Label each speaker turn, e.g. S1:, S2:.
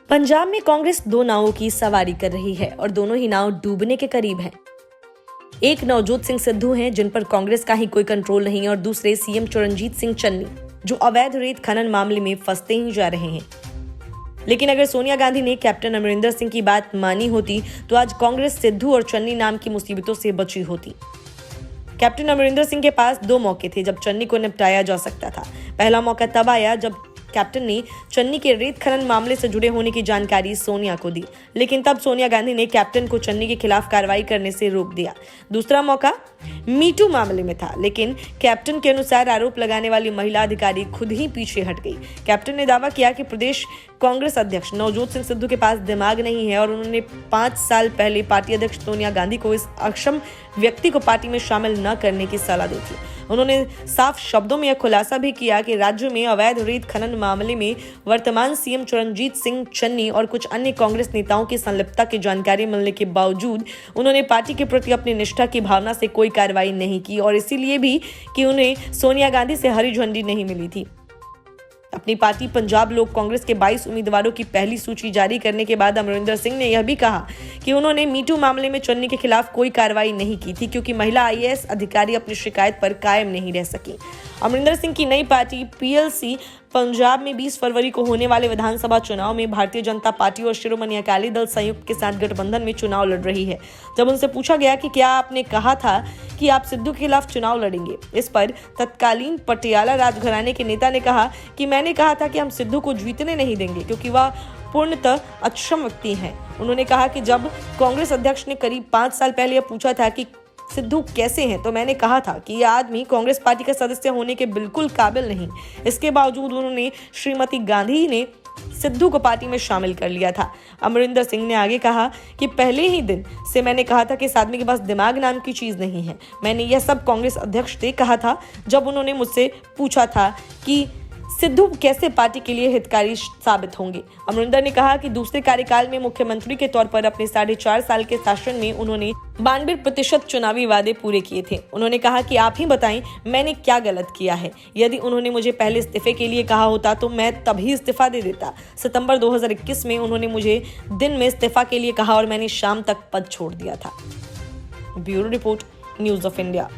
S1: पंजाब में कांग्रेस दो नावों की सवारी कर रही है और दोनों ही नाव डूबने के करीब हैं। एक नवजोत सिंह सिद्धू हैं जिन पर कांग्रेस का ही कोई कंट्रोल नहीं है और दूसरे सीएम चरणजीत सिंह चन्नी जो अवैध रेत खनन मामले में फंसते ही जा रहे हैं। लेकिन अगर सोनिया गांधी ने कैप्टन अमरिंदर सिंह की बात मानी होती तो आज कांग्रेस सिद्धू और चन्नी नाम की मुसीबतों से बची होती। कैप्टन अमरिंदर सिंह के पास दो मौके थे जब चन्नी को निपटाया जा सकता था। पहला मौका तब आया जब कैप्टन ने चन्नी के रेत खनन मामले से जुड़े होने की जानकारी सोनिया को दी, लेकिन तब सोनिया गांधी ने कैप्टन को चन्नी के खिलाफ कार्रवाई करने से रोक दिया। दूसरा मौका मीटू मामले में था, लेकिन कैप्टन के अनुसार आरोप लगाने वाली महिला अधिकारी खुद ही पीछे हट गई। कैप्टन ने दावा किया कि प्रदेश कांग्रेस अध्यक्ष नवजोत सिंह सिद्धू के पास दिमाग नहीं है और उन्होंने 5 साल पहले पार्टी अध्यक्ष सोनिया गांधी को इस अक्षम व्यक्ति को पार्टी में शामिल न करने की सलाह दी थी। उन्होंने साफ शब्दों में यह खुलासा भी किया कि राज्य में अवैध रेत खनन मामले में वर्तमान सीएम चरणजीत सिंह चन्नी और कुछ अन्य कांग्रेस नेताओं की संलिप्तता की जानकारी मिलने के बावजूद उन्होंने पार्टी के प्रति अपनी निष्ठा की भावना से कोई कार्रवाई नहीं की और इसीलिए भी कि उन्हें सोनिया गांधी से हरी झंडी नहीं मिली थी। अपनी पार्टी पंजाब लोक कांग्रेस के 22 उम्मीदवारों की पहली सूची जारी करने के बाद अमरिंदर सिंह ने यह भी कहा कि उन्होंने मीटू मामले में चन्नी के खिलाफ कोई कार्रवाई नहीं की थी क्योंकि महिला आईएएस अधिकारी अपनी शिकायत पर कायम नहीं रह सकी। अमरिंदर सिंह की नई पार्टी पीएलसी पंजाब में 20 फरवरी को होने वाले विधानसभा चुनाव में भारतीय जनता पार्टी और शिरोमणि अकाली दल संयुक्त के साथ गठबंधन में चुनाव लड़ रही है। जब उनसे पूछा गया कि क्या आपने कहा था कि आप सिद्धू के खिलाफ चुनाव लड़ेंगे, इस पर तत्कालीन पटियाला राजघराने के नेता ने कहा कि मैंने कहा था कि हम सिद्धू को जीतने नहीं देंगे क्योंकि वह पूर्णतः अक्षम व्यक्ति हैं। उन्होंने कहा कि जब कांग्रेस अध्यक्ष ने करीब 5 साल पहले यह पूछा था कि सिद्धू कैसे हैं तो मैंने कहा था कि यह आदमी कांग्रेस पार्टी का सदस्य होने के बिल्कुल काबिल नहीं। इसके बावजूद उन्होंने श्रीमती गांधी ने सिद्धू को पार्टी में शामिल कर लिया था। अमरिंदर सिंह ने आगे कहा कि पहले ही दिन से मैंने कहा था कि इस आदमी के पास दिमाग नाम की चीज नहीं है। मैंने यह सब कांग्रेस अध्यक्ष से कहा था जब उन्होंने मुझसे पूछा था कि सिद्धू कैसे पार्टी के लिए हितकारी साबित होंगे। अमरिंदर ने कहा कि दूसरे कार्यकाल में मुख्यमंत्री के तौर पर अपने 4.5 साल के शासन में उन्होंने 92% चुनावी वादे पूरे किए थे। उन्होंने कहा कि आप ही बताएं मैंने क्या गलत किया है। यदि उन्होंने मुझे पहले इस्तीफे के लिए कहा होता तो मैं तभी इस्तीफा दे देता। सितंबर 2021 में उन्होंने मुझे दिन में इस्तीफा के लिए कहा और मैंने शाम तक पद छोड़ दिया था। Bureau report, news of India.